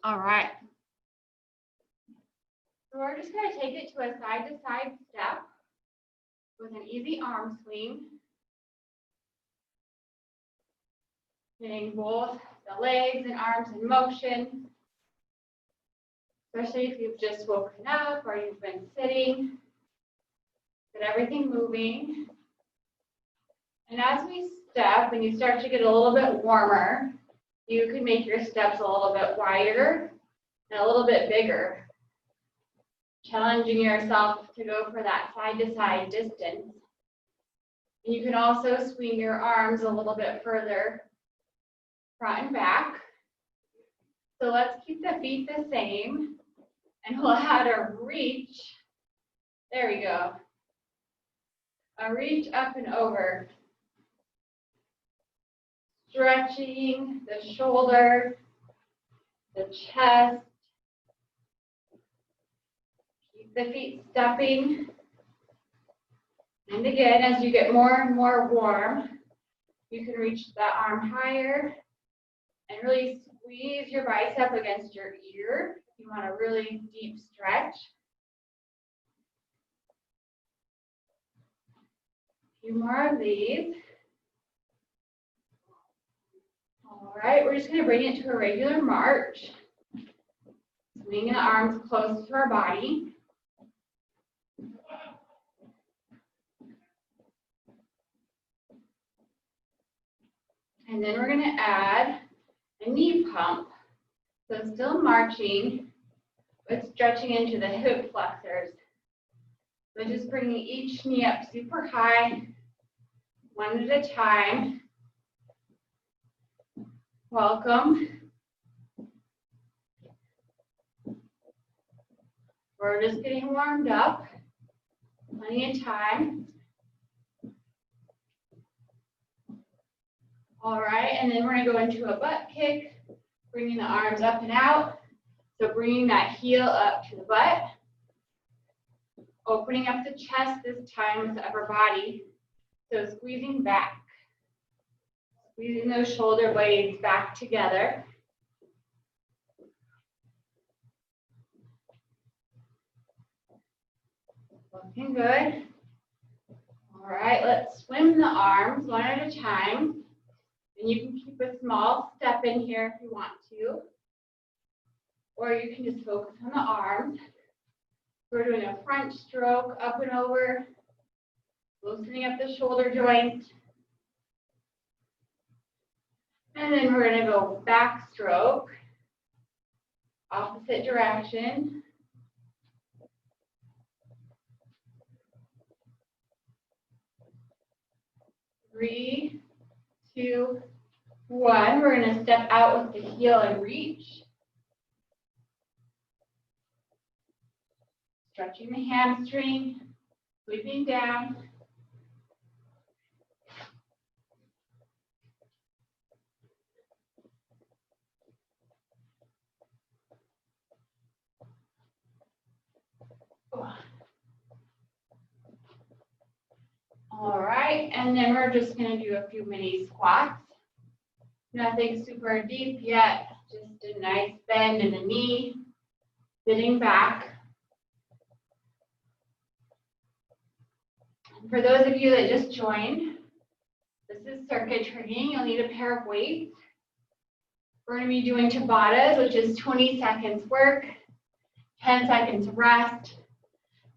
All right. So we're just going to take it to a side-to-side step with an easy arm swing. Getting both the legs and arms in motion, especially if you've just woken up or you've been sitting. Get everything moving. And as we step and you start to get a little bit warmer, you can make your steps a little bit wider and a little bit bigger, challenging yourself to go for that side-to-side distance. And you can also swing your arms a little bit further front and back. So let's keep the feet the same, and we'll add a reach. There we go. A reach up and over. Stretching the shoulder, the chest. Keep the feet stepping. And again, as you get more and more warm, you can reach that arm higher and really squeeze your bicep against your ear if you want a really deep stretch. A few more of these. All right, we're just going to bring it to a regular march. Swinging the arms close to our body. And then we're going to add a knee pump. So still marching, but stretching into the hip flexors. So just bringing each knee up super high, one at a time. Welcome. We're just getting warmed up. Plenty of time. All right, and then we're going to go into a butt kick, bringing the arms up and out. So bringing that heel up to the butt. Opening up the chest this time with the upper body. So squeezing back. Squeezing those shoulder blades back together. Looking good. All right, let's swim the arms one at a time. And you can keep a small step in here if you want to. Or you can just focus on the arms. We're doing a front stroke up and over, loosening up the shoulder joint. And then we're going to go back stroke, opposite direction. Three, 2, 1. We're going to step out with the heel and reach. Stretching the hamstring, sweeping down. All right, and then we're just going to do a few mini squats. Nothing super deep yet, just a nice bend in the knee, sitting back. And for those of you that just joined, this is circuit training. You'll need a pair of weights. We're going to be doing Tabatas, which is 20 seconds work, 10 seconds rest.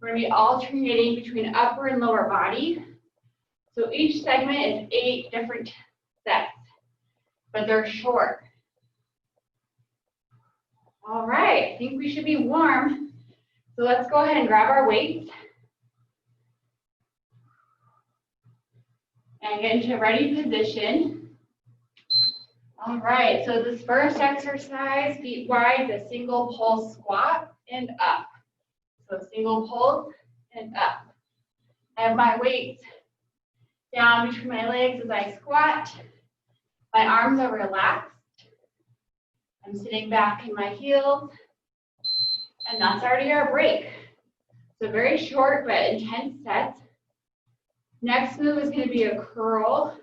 We're going to be alternating between upper and lower body. So each segment is 8 different sets, but they're short. All right, I think we should be warm. So let's go ahead and grab our weights and get into a ready position. All right, so this first exercise, feet wide, the single pulse squat and up. So single pulse and up. I have my weights down between my legs as I squat. My arms are relaxed. I'm sitting back in my heels. And that's already our break. So very short but intense sets. Next move is going to be a curl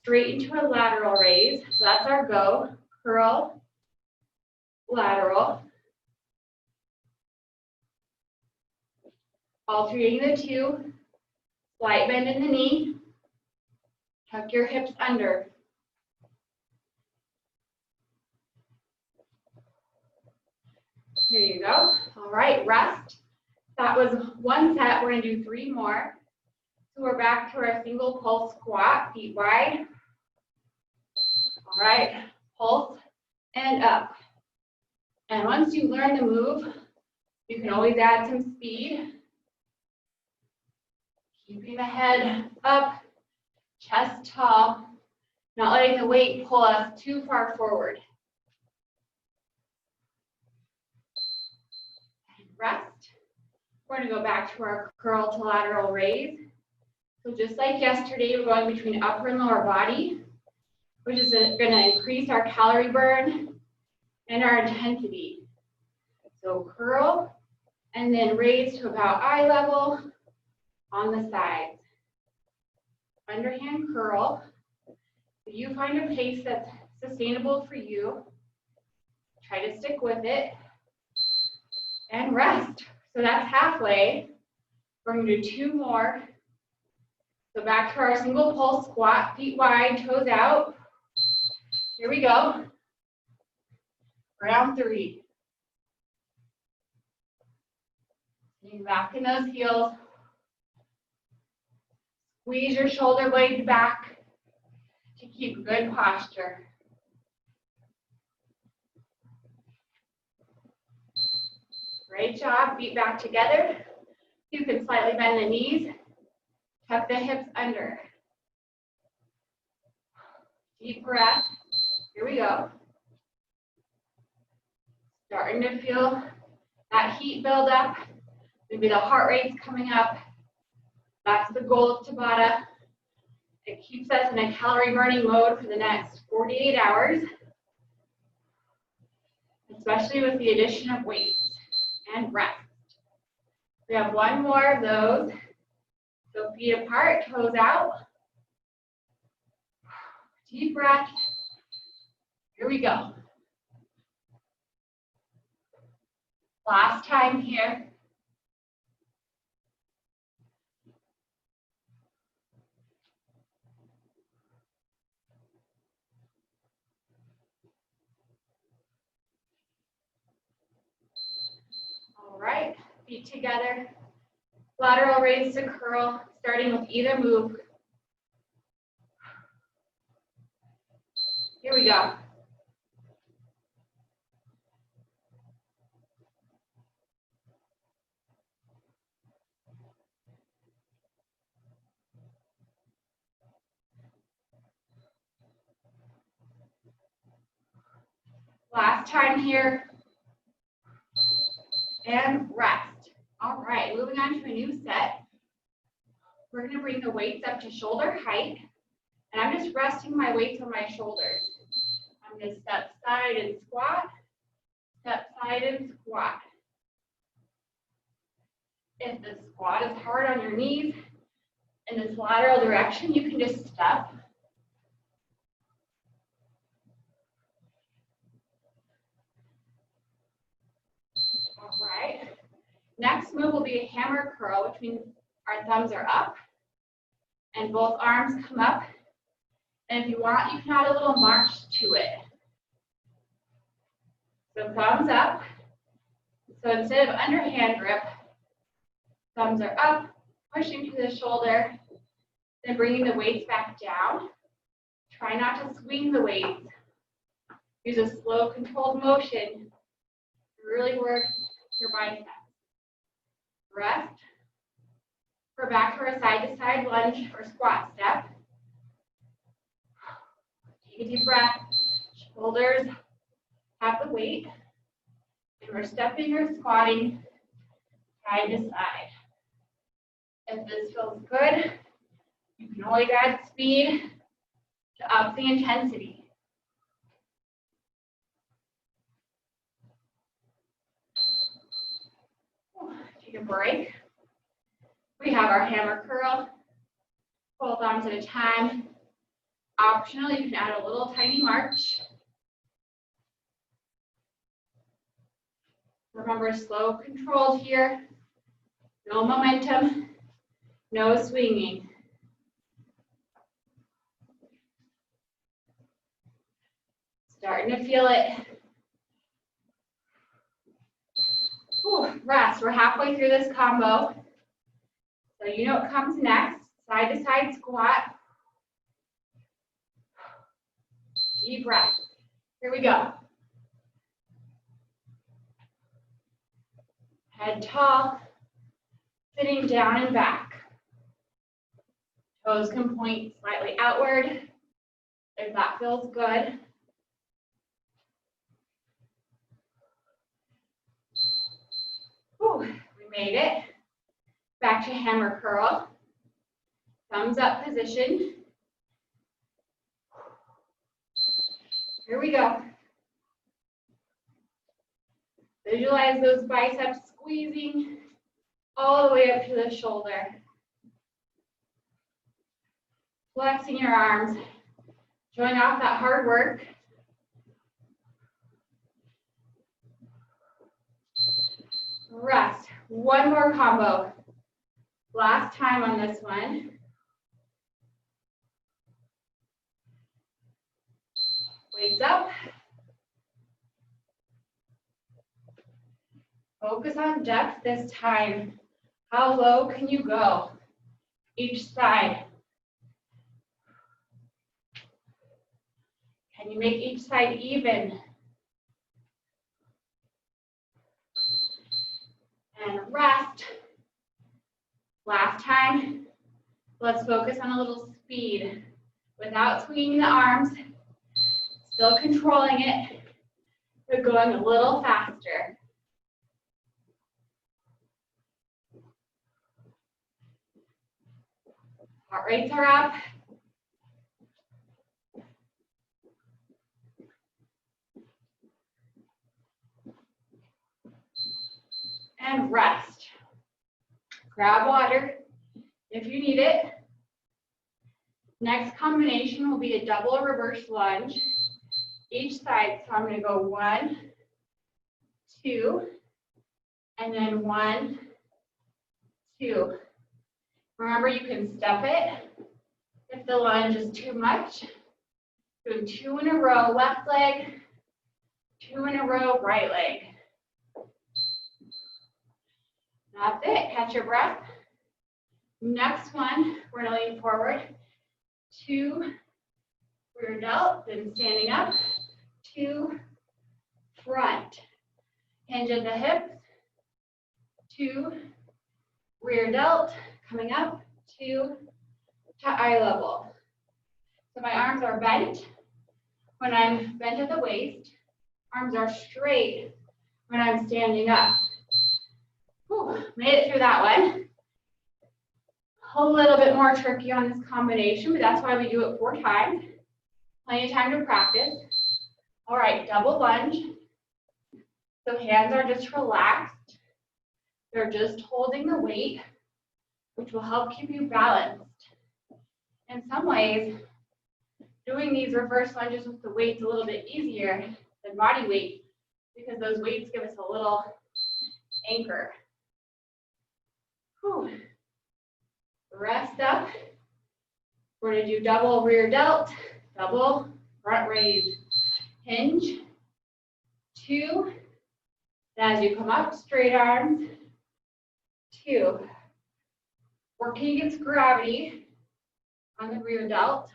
straight into a lateral raise. So that's our go. Curl, lateral. Alternating the two, slight bend in the knee, tuck your hips under. Here you go. All right, rest. That was one set. We're gonna do 3 more. So we're back to our single pulse squat, feet wide. All right, pulse and up. And once you learn the move, you can always add some speed. Keeping the head up, chest tall, not letting the weight pull us too far forward. And rest. We're going to go back to our curl to lateral raise. So just like yesterday, we're going between upper and lower body, which is going to increase our calorie burn and our intensity. So curl and then raise to about eye level on the sides. Underhand curl. If you find a pace that's sustainable for you, try to stick with it. And rest. So that's halfway. We're going to do 2 more. So back to our single pulse squat, feet wide, toes out. Here we go. Round 3. Lean back in those heels. Squeeze your shoulder blades back to keep good posture. Great job. Feet back together. You can slightly bend the knees. Tuck the hips under. Deep breath. Here we go. Starting to feel that heat build up. Maybe the heart rate's coming up. That's the goal of Tabata. It keeps us in a calorie burning mode for the next 48 hours, especially with the addition of weights and rest. We have 1 more of those. So feet apart, toes out. Deep breath. Here we go. Last time here. All right, feet together. Lateral raise to curl, starting with either move. Here we go. Last time here. And rest. All right, moving on to a new set. We're going to bring the weights up to shoulder height. And I'm just resting my weights on my shoulders. I'm going to step side and squat. Step side and squat. If the squat is hard on your knees in this lateral direction, you can just step. All right. Next move will be a hammer curl, which means our thumbs are up and both arms come up. And if you want, you can add a little march to it. So thumbs up. So instead of underhand grip, thumbs are up, pushing to the shoulder, then bringing the weights back down. Try not to swing the weights. Use a slow, controlled motion to really work your biceps. Rest. We're back to our side-to-side lunge or squat step. Take a deep breath. Shoulders have the weight. And we're stepping or squatting side to side. If this feels good, you can always add speed to up the intensity. Take a break. We have our hammer curl, both arms at a time. Optional, you can add a little tiny march. Remember, slow, controlled here. No momentum, no swinging. Starting to feel it. Whew, rest. We're halfway through this combo. So you know what comes next. Side to side squat. Deep breath. Here we go. Head tall, sitting down and back. Toes can point slightly outward if that feels good. Whew, we made it. Back to hammer curl. Thumbs up position. Here we go. Visualize those biceps squeezing all the way up to the shoulder. Flexing your arms, showing off that hard work. Rest. One more combo. Last time on this one. Weights up. Focus on depth this time. How low can you go? Each side. Can you make each side even? And rest. Last time. Let's focus on a little speed. Without swinging the arms. Still controlling it, but going a little faster. Heart rates are up. And rest. Grab water if you need it. Next combination will be a double reverse lunge. Each side, so I'm going to go 1, 2, and then 1, 2. Remember, you can step it if the lunge is too much. Doing 2 in a row, left leg, 2 in a row, right leg. That's it. Catch your breath. Next one, we're going to lean forward. 2, rear delt, then standing up. 2, front. Hinge at the hips. 2, rear delt, coming up. 2, to eye level. So my arms are bent when I'm bent at the waist. Arms are straight when I'm standing up. Whew, made it through that one. A little bit more tricky on this combination, but that's why we do it 4 times. Plenty of time to practice. All right, double lunge. So hands are just relaxed. They're just holding the weight, which will help keep you balanced. In some ways, doing these reverse lunges with the weights a little bit easier than body weight because those weights give us a little anchor. Whew. Rest up. We're going to do double rear delt, double front raise. Hinge. 2. As you come up, straight arms. 2. Working against gravity on the rear delt.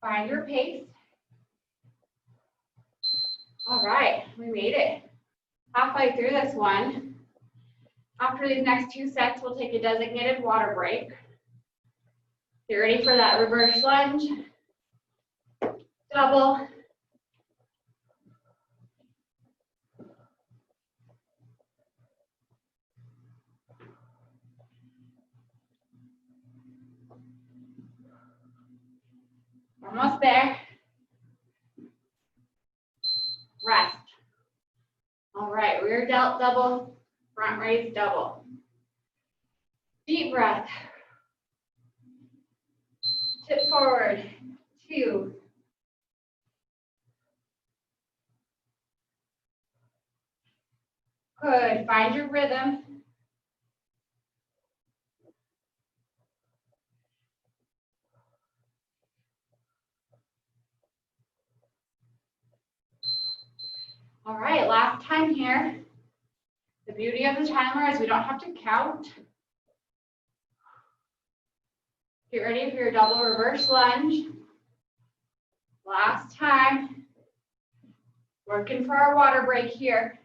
Find your pace. All right, we made it. Halfway through this one. After these next 2 sets, we'll take a designated water break. Get ready for that reverse lunge. Double. Almost there. Rest. All right, rear delt double, front raise double. Deep breath. Tip forward. 2. Good, find your rhythm. All right, last time here. The beauty of the timer is we don't have to count. Get ready for your double reverse lunge. Last time. Working for our water break here.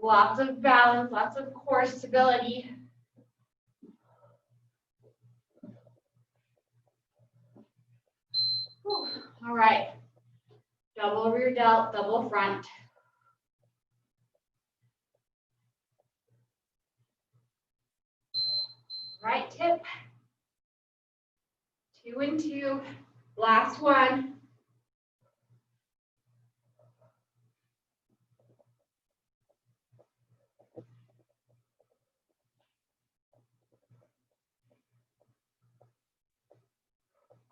Lots of balance, lots of core stability. Whew. All right. Double rear delt, double front. Right tip. 2 and 2. Last one.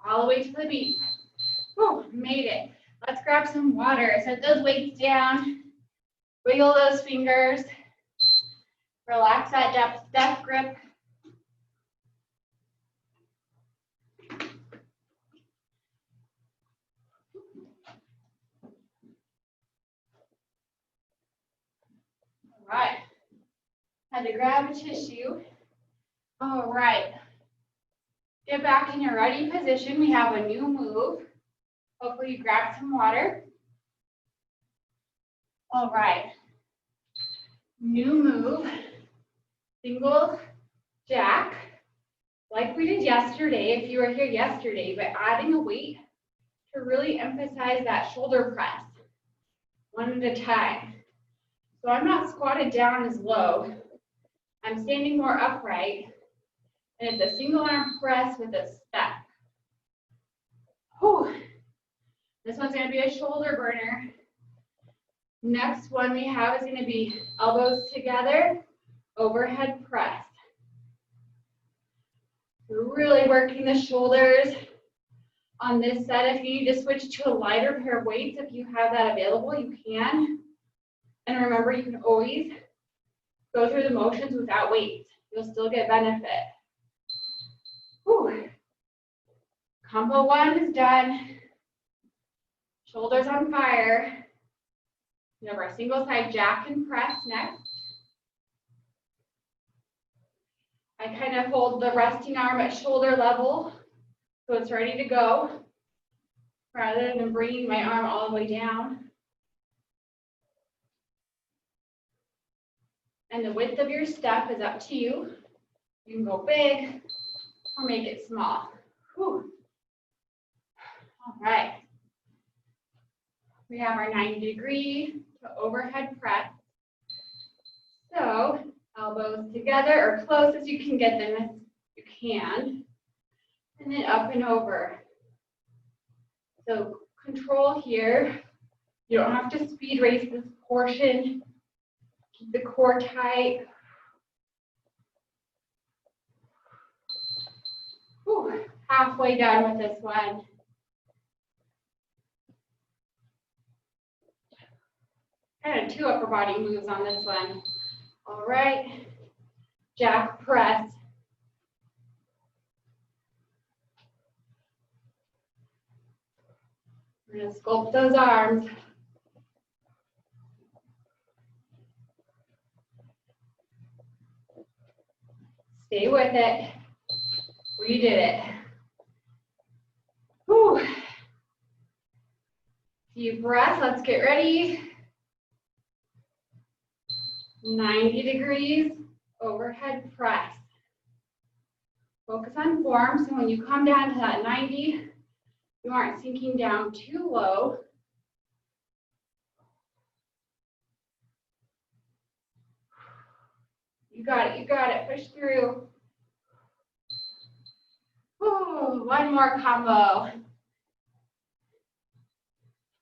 All the way to the beat. Whew, made it. Let's grab some water. Set those weights down. Wiggle those fingers. Relax that death grip. All right. Had to grab a tissue. All right. Get back in your ready position. We have a new move. Hopefully you grab some water. All right. New move. Single jack. Like we did yesterday, if you were here yesterday, but adding a weight to really emphasize that shoulder press. One at a time. So I'm not squatted down as low. I'm standing more upright. And it's a single arm press with a step. Whew. This one's going to be a shoulder burner. Next one we have is going to be elbows together, overhead press. We're really working the shoulders on this set. If you need to switch to a lighter pair of weights, if you have that available, you can. And remember, you can always go through the motions without weights. You'll still get benefit. Whew. Combo 1 is done. Shoulders on fire. We have our single side jack and press next. I kind of hold the resting arm at shoulder level so it's ready to go rather than bringing my arm all the way down. And the width of your step is up to you. You can go big or make it small. Whew. All right. We have our 90-degree to overhead press. So elbows together or close as you can get them as you can. And then up and over. So control here. You don't have to speed race this portion. Keep the core tight. Whew, halfway done with this one. Kind of 2 upper body moves on this one. All right, jack press. We're gonna sculpt those arms. Stay with it. We did it. Whew. Deep breath, let's get ready. 90 degrees, overhead press. Focus on form, so when you come down to that 90, you aren't sinking down too low. You got it, you got it, push through. Ooh, one more combo.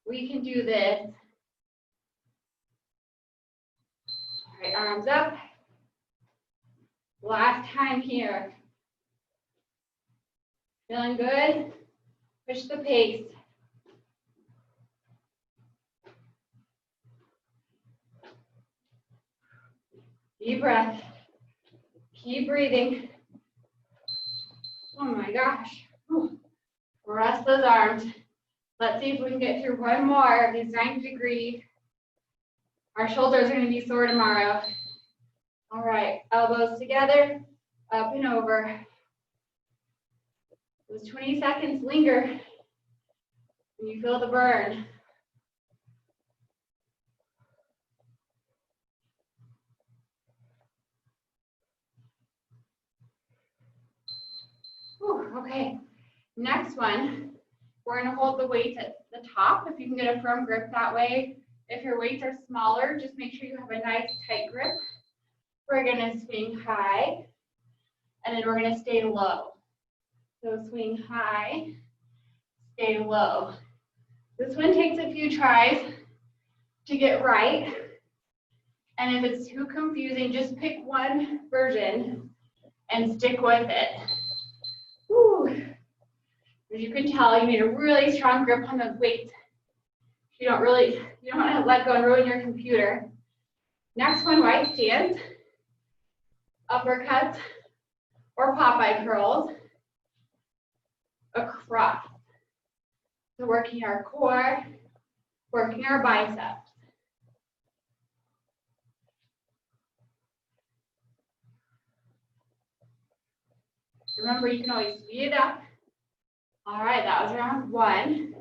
We can do this. All right, arms up. Last time here. Feeling good? Push the pace. Deep breath. Keep breathing. Oh my gosh. Whew. Rest those arms. Let's see if we can get through one more of these 90-degree. Our shoulders are going to be sore tomorrow. All right, elbows together, up and over. Those 20 seconds linger when you feel the burn. Whew, okay, next one, we're going to hold the weights at the top if you can get a firm grip that way. If your weights are smaller, just make sure you have a nice tight grip. We're going to swing high, and then we're going to stay low. So swing high, stay low. This one takes a few tries to get right. And if it's too confusing, just pick one version and stick with it. Whew. As you can tell, you need a really strong grip on those weights. You don't want to let go and ruin your computer. Next one, wide stance, uppercuts, or Popeye curls across. So working our core, working our biceps. Remember, you can always speed it up. All right, that was round one.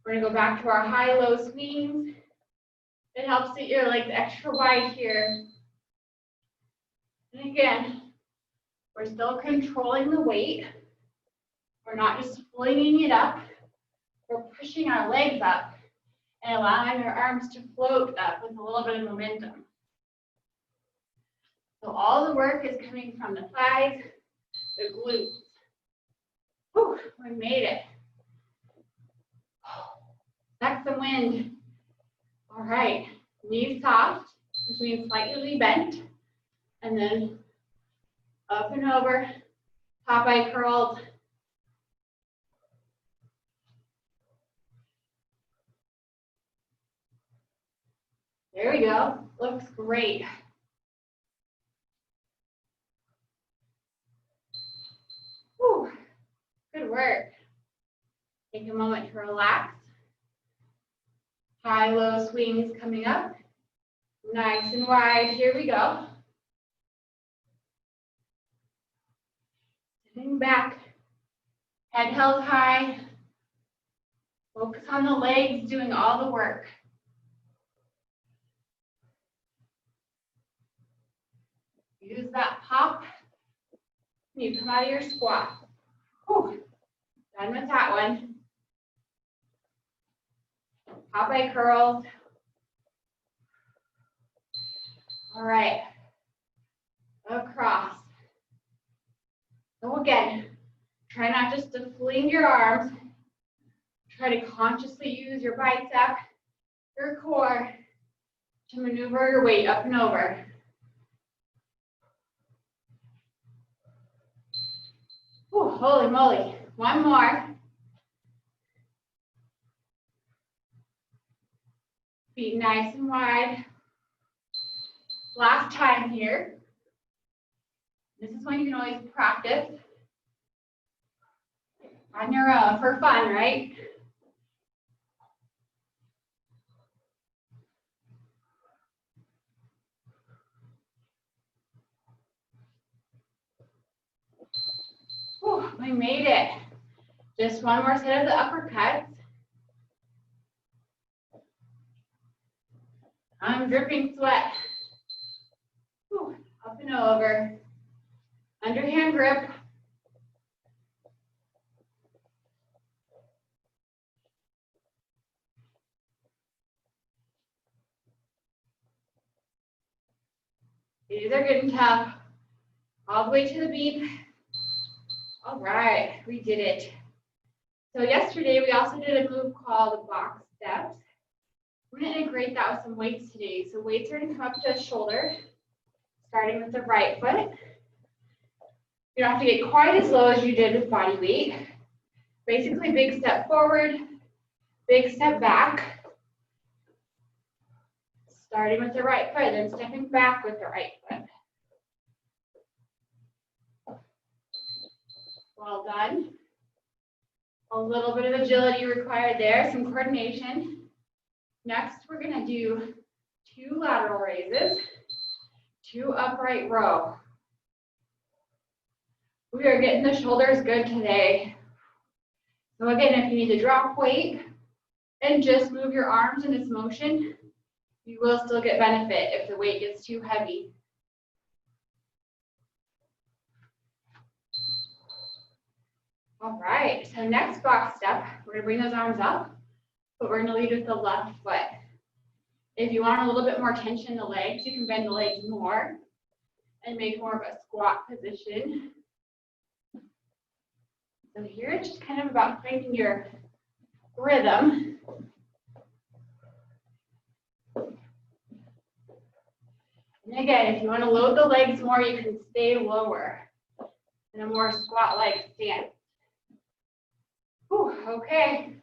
We're gonna go back to our high-low swings. It helps get your legs extra wide here. And again, we're still controlling the weight. We're not just flinging it up. We're pushing our legs up and allowing our arms to float up with a little bit of momentum. So all the work is coming from the thighs, the glutes. Whew, we made it. That's the wind. All right, knees soft, which means slightly bent, and then up and over, Popeye curls. There we go, looks great. Whew. Good work. Take a moment to relax. High-low swings coming up. Nice and wide. Here we go. Sitting back. Head held high. Focus on the legs doing all the work. Use that pop when you come out of your squat. Whew. Done with that one. Popeye curls. All right. Across. So again, try not just to fling your arms. Try to consciously use your bicep, your core to maneuver your weight up and over. Whew, holy moly. One more. Feet nice and wide. Last time here. This is when you can always practice on your own for fun, right? Whew, we made it. Just one more set of the uppercuts. I'm dripping sweat. Whew, up and over. Underhand grip. These are getting tough. All the way to the beat. All right, we did it. So yesterday we also did a move called box steps. We're going to integrate that with some weights today. So weights are going to come up to the shoulder, starting with the right foot. You don't have to get quite as low as you did with body weight. Basically, big step forward, big step back. Starting with the right foot, then stepping back with the right foot. Well done. A little bit of agility required there, some coordination. Next, we're gonna do 2 lateral raises, 2 upright row. We are getting the shoulders good today. So again, if you need to drop weight and just move your arms in this motion, you will still get benefit if the weight gets too heavy. All right, so next box step, we're gonna bring those arms up, but we're gonna lead with the left foot. If you want a little bit more tension in the legs, you can bend the legs more and make more of a squat position. So here it's just kind of about finding your rhythm. And again, if you want to load the legs more, you can stay lower in a more squat-like stance. Whew, okay.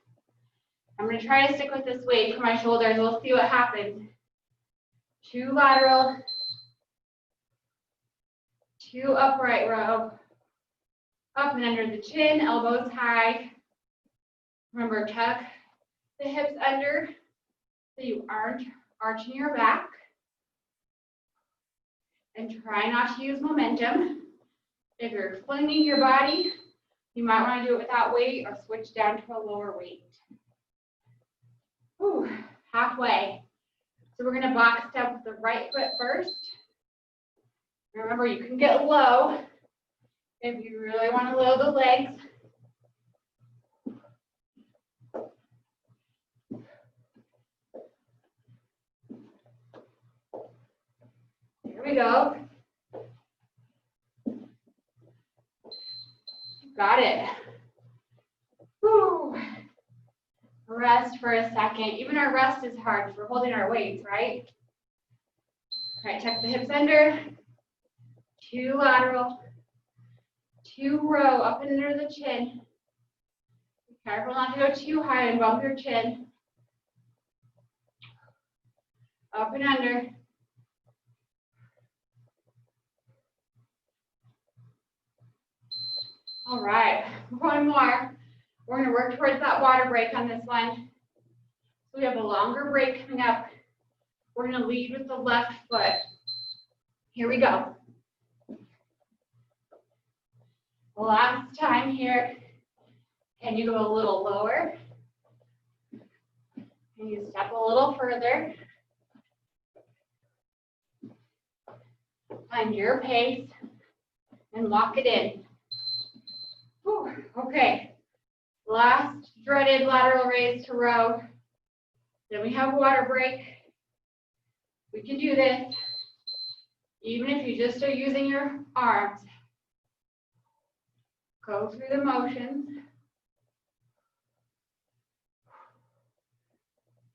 I'm going to try to stick with this weight for my shoulders. We'll see what happens. 2 lateral, 2 upright row, up and under the chin, elbows high. Remember, tuck the hips under so you aren't arching your back. And try not to use momentum. If you're flinging your body, you might want to do it without weight or switch down to a lower weight. Whew, halfway. So we're going to box step with the right foot first. Remember, you can get low if you really want to load the legs. Here we go. Got it. Whew. Rest for a second. Even our rest is hard because we're holding our weights, right? All right, tuck the hips under. 2 lateral. 2 row up and under the chin. Be careful not to go too high and bump your chin. Up and under. All right, 1 more. We're going to work towards that water break on this one. So we have a longer break coming up. We're going to lead with the left foot. Here we go. Last time here. Can you go a little lower? Can you step a little further? Find your pace and lock it in. Whew, okay. Last dreaded lateral raise to row. Then we have water break. We can do this even if you just are using your arms. Go through the motions.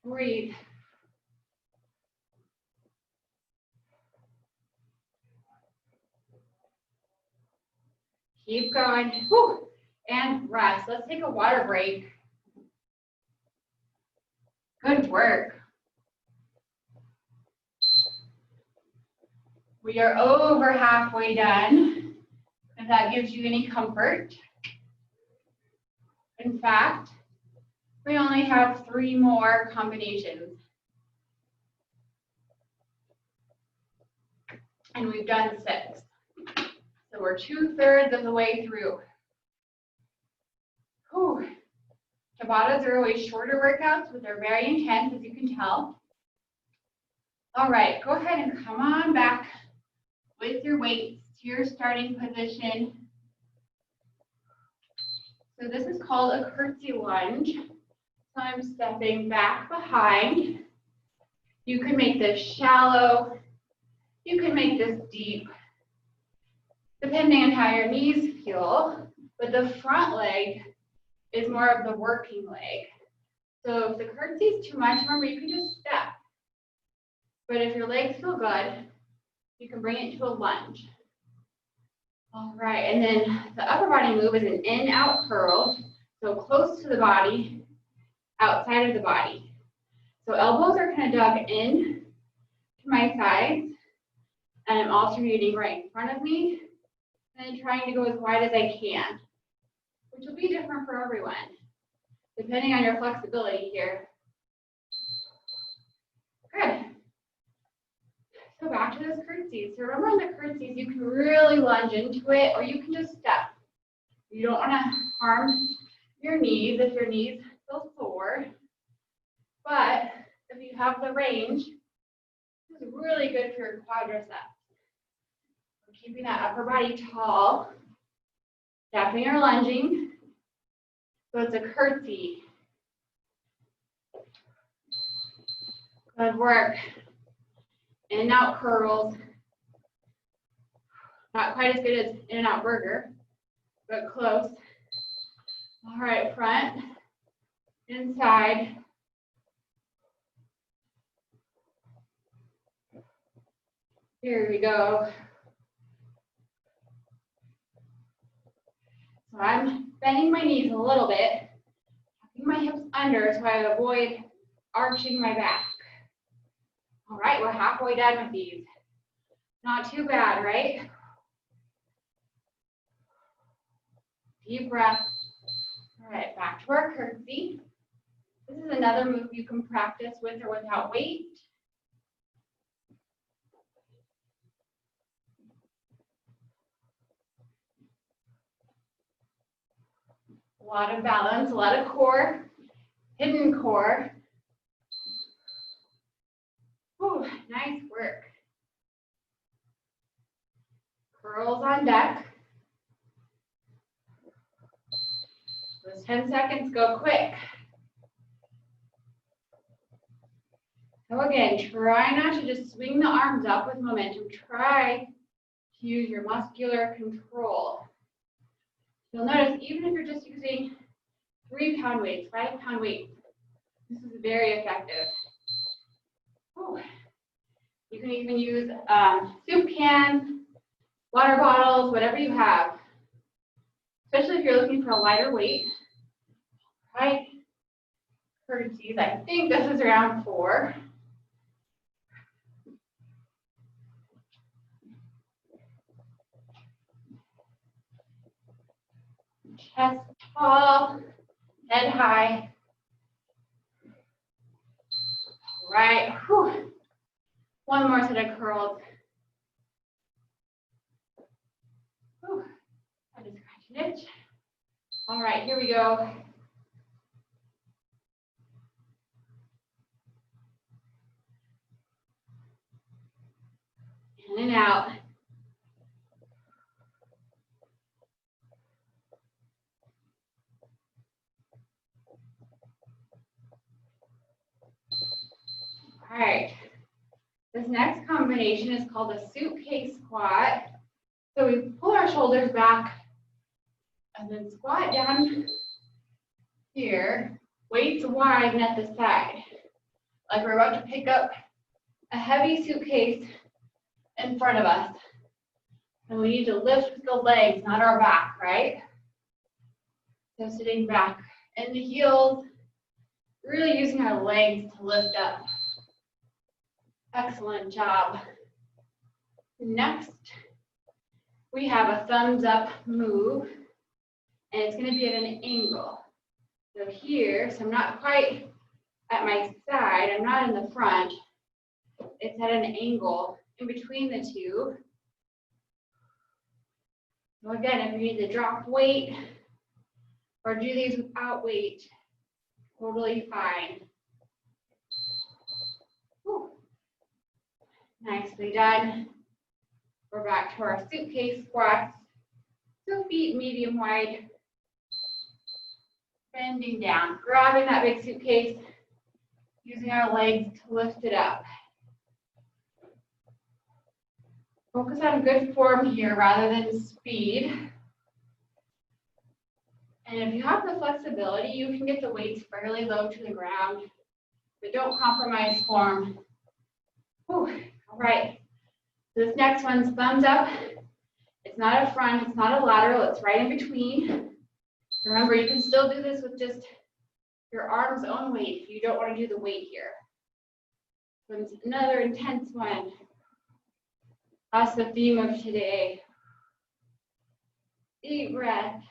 Breathe. Keep going. Whew. And rest. Let's take a water break. Good work. We are over halfway done, if that gives you any comfort. In fact, we only have 3 more combinations. And we've done 6. So we're 2/3 of the way through. Whew. Tabatas are always shorter workouts, but they're very intense, as you can tell. All right, go ahead and come on back with your weights to your starting position. So this is called a curtsy lunge. So I'm stepping back behind. You can make this shallow. You can make this deep, depending on how your knees feel. But the front leg is more of the working leg. So if the curtsy is too much, remember you can just step. But if your legs feel good, you can bring it to a lunge. All right, and then the upper body move is an in-out curl. So close to the body, outside of the body. So elbows are kind of dug in, my sides, and I'm alternating right in front of me, and then trying to go as wide as I can, which will be different for everyone, depending on your flexibility here. Good. So back to those curtsies. So remember in the curtsies, you can really lunge into it, or you can just step. You don't want to harm your knees if your knees feel sore. But if you have the range, this is really good for your quadriceps. We're keeping that upper body tall, stepping or lunging. So it's a curtsy. Good work. In and out curls. Not quite as good as in and out burger, but close. All right, front, inside. Here we go. So I'm bending my knees a little bit, tucking my hips under so I avoid arching my back. All right, we're halfway done with these. Not too bad, right? Deep breath. All right, back to our curtsy. This is another move you can practice with or without weight. A lot of balance, a lot of core, hidden core. Whew, nice work. Curls on deck. Those 10 seconds go quick. So again, try not to just swing the arms up with momentum. Try to use your muscular control. You'll notice even if you're just using 3-pound weights, 5-pound weights, this is very effective. Ooh. You can even use soup cans, water bottles, whatever you have. Especially if you're looking for a lighter weight. Right? Curtsies, I think this is around 4. Chest tall, head high. All right. Whew. One more set of curls. Whew. I just scratched an itch. All right, here we go. In and out. All right. This next combination is called a suitcase squat. So we pull our shoulders back and then squat down here, weights wide and at the side. Like we're about to pick up a heavy suitcase in front of us. And we need to lift with the legs, not our back, right? So sitting back in the heels, really using our legs to lift up. Excellent job. Next, we have a thumbs up move, and it's going to be at an angle. So here, so I'm not quite at my side, I'm not in the front. It's at an angle in between the two. So again, if you need to drop weight or do these without weight, totally fine. Whew. Nicely done. We're back to our suitcase squats. So feet medium wide. Bending down, grabbing that big suitcase, using our legs to lift it up. Focus on good form here rather than speed. And if you have the flexibility, you can get the weights fairly low to the ground, but don't compromise form. Whew. All right, this next one's thumbs up. It's not a front, it's not a lateral, it's right in between. Remember, you can still do this with just your arm's own weight if you don't want to do the weight here. It's another intense one. That's the theme of today. Deep breath.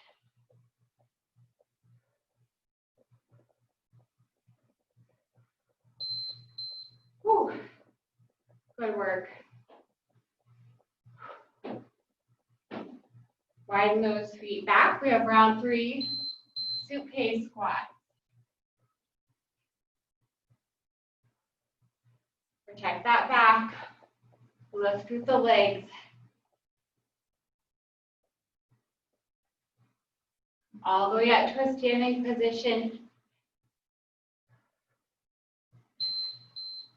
Whew. Good work. Widen those feet back. We have round 3, suitcase squat. Protect that back. Lift with the legs. All the way up to a standing position.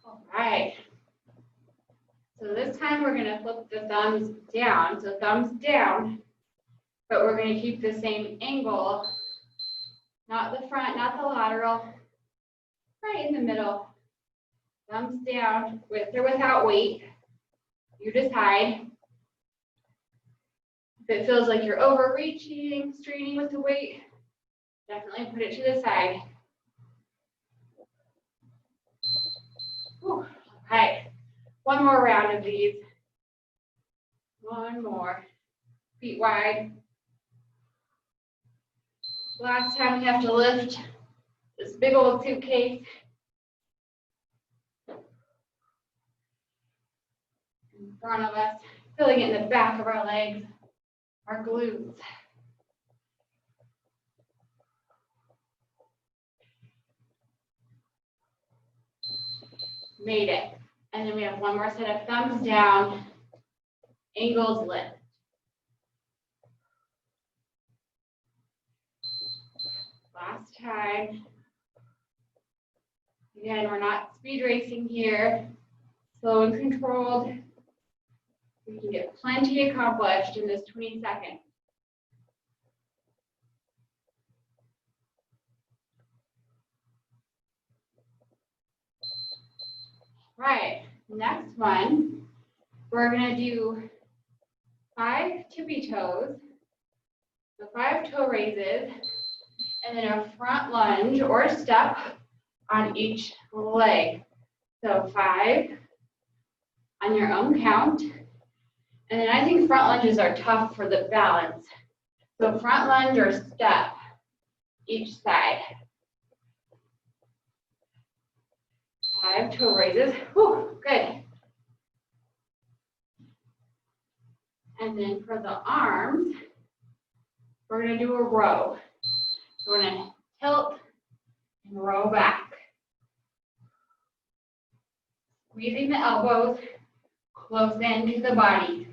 All right. So this time we're going to flip the thumbs down. So thumbs down, but we're going to keep the same angle. Not the front, not the lateral. Right in the middle. Thumbs down, with or without weight. You decide. If it feels like you're overreaching, straining with the weight, definitely put it to the side. Whew. Okay, one more round of these. One more. Feet wide. Last time we have to lift this big old suitcase. In front of us, feeling it in the back of our legs, our glutes. Made it. And then we have one more set of thumbs down, ankles lift. Last time. Again, we're not speed racing here. Slow and controlled. We can get plenty accomplished in this 20 seconds. Right, next one, we're gonna do 5 tippy toes, so 5 toe raises, and then a front lunge or step on each leg. So 5 on your own count. And then I think front lunges are tough for the balance. So front lunge or step each side. 5 toe raises. Whew, good. And then for the arms, we're going to do a row. So we're going to tilt and row back. Squeezing the elbows close into the body.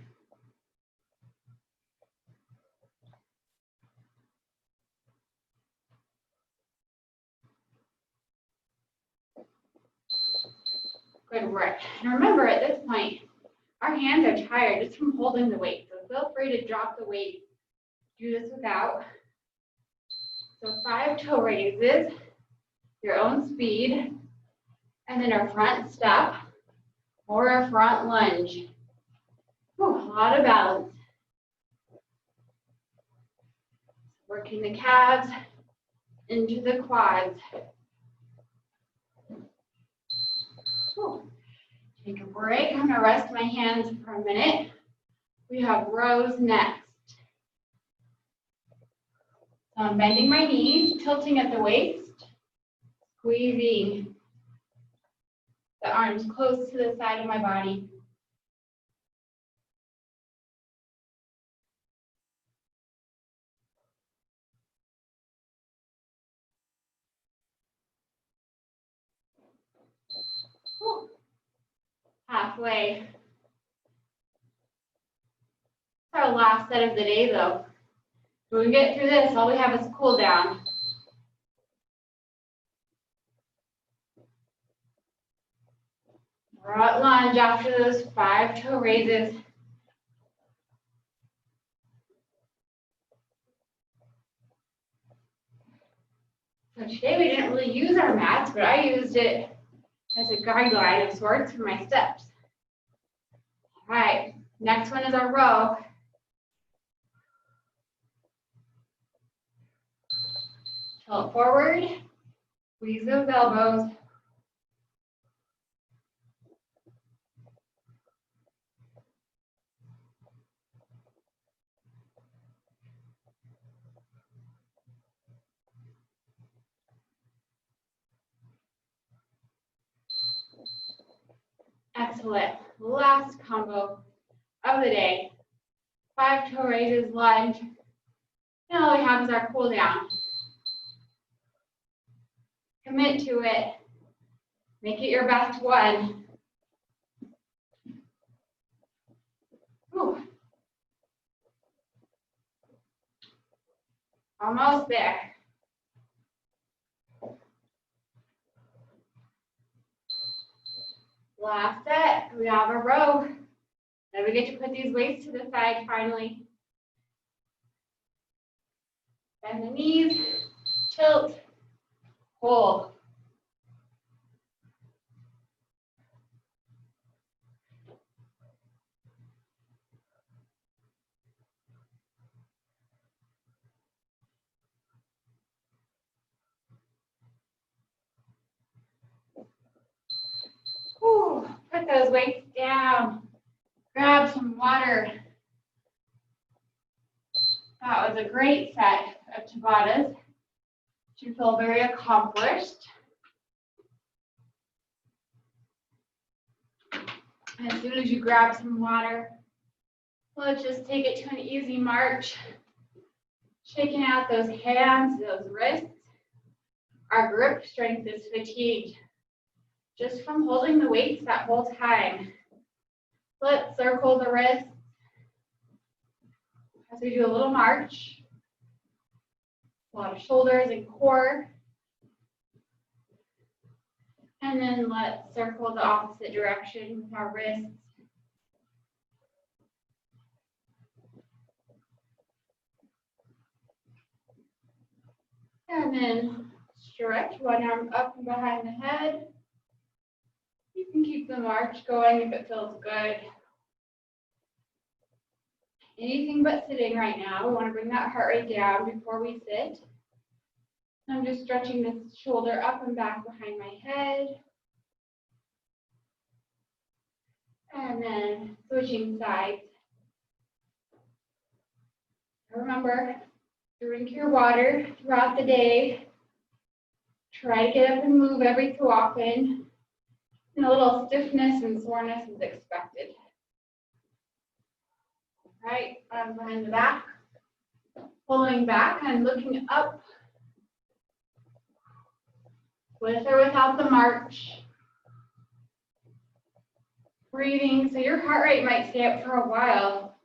Good work. And remember, at this point, our hands are tired just from holding the weight. So feel free to drop the weight. Do this without. So 5 toe raises, your own speed, and then a front step or a front lunge. Whew, a lot of balance. Working the calves into the quads. Whew. Take a break. I'm going to rest my hands for a minute. We have rows next. So I'm bending my knees, tilting at the waist, squeezing the arms close to the side of my body. Whew. Halfway. It's our last set of the day though. When we get through this, all we have is cool down. Front lunge after those 5 toe raises. So today we didn't really use our mats, but I used it as a guideline of sorts for my steps. All right, next one is our row. Tilt forward, squeeze those elbows. to lift. Last combo of the day. 5 toe raises, lunge. And all we have is our cool down. Commit to it. Make it your best one. Whew. Almost there. Last set, we have a row. Then we get to put these weights to the side finally. Bend the knees, tilt, pull. Whew. Put those weights down. Grab some water. That was a great set of Tabatas. You feel very accomplished. And as soon as you grab some water, let's just take it to an easy march. Shaking out those hands, those wrists. Our grip strength is fatigued just from holding the weights that whole time. Let's circle the wrists as we do a little march. A lot of shoulders and core. And then let's circle the opposite direction with our wrists. And then stretch one arm up and behind the head. You can keep the march going if it feels good. Anything but sitting right now. We want to bring that heart rate down before we sit. I'm just stretching this shoulder up and back behind my head. And then switching sides. Remember, drink your water throughout the day. Try to get up and move every so often. And a little stiffness and soreness is expected. All right, arms behind the back. Pulling back and looking up. With or without the march. Breathing, so your heart rate might stay up for a while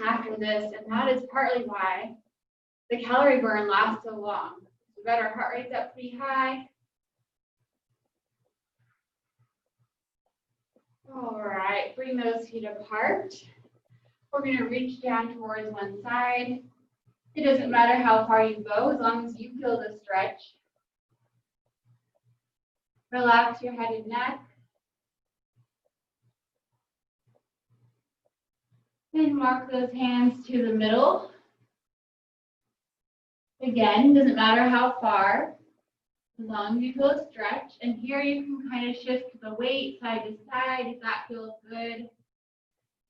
after this, and that is partly why the calorie burn lasts so long. We've got our heart rates up pretty high. All right, bring those feet apart. We're going to reach down towards one side. It doesn't matter how far you go, as long as you feel the stretch. Relax your head and neck. And walk those hands to the middle. Again, doesn't matter how far, as long as you feel a stretch. And here you can kind of shift the weight side to side if that feels good.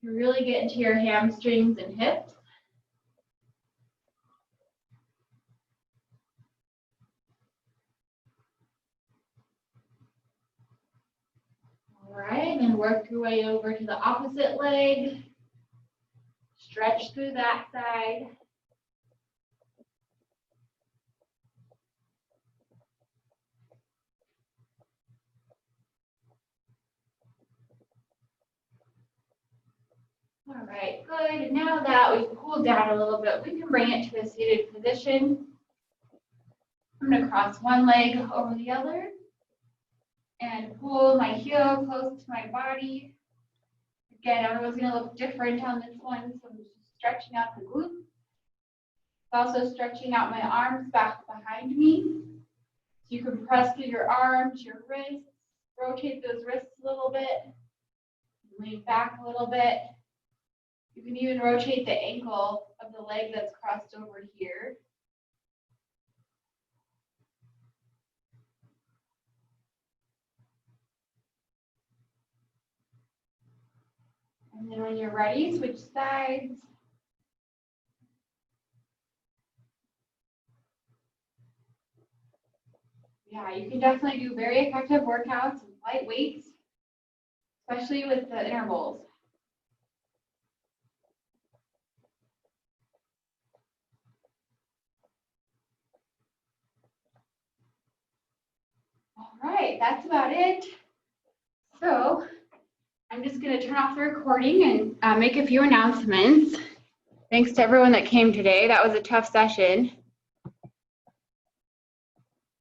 You really get into your hamstrings and hips. All right, and work your way over to the opposite leg. Stretch through that side. All right, good. Now that we've cooled down a little bit, we can bring it to a seated position. I'm going to cross one leg over the other and pull my heel close to my body. Again, everyone's going to look different on this one, so I'm just stretching out the glutes. Also stretching out my arms back behind me. So you can press through your arms, your wrists, rotate those wrists a little bit, lean back a little bit. You can even rotate the ankle of the leg that's crossed over here. And then when you're ready, switch sides. Yeah, you can definitely do very effective workouts with light weights. especially with the intervals. All right, that's about it. So I'm just going to turn off the recording and make a few announcements. Thanks to everyone that came today. That was a tough session.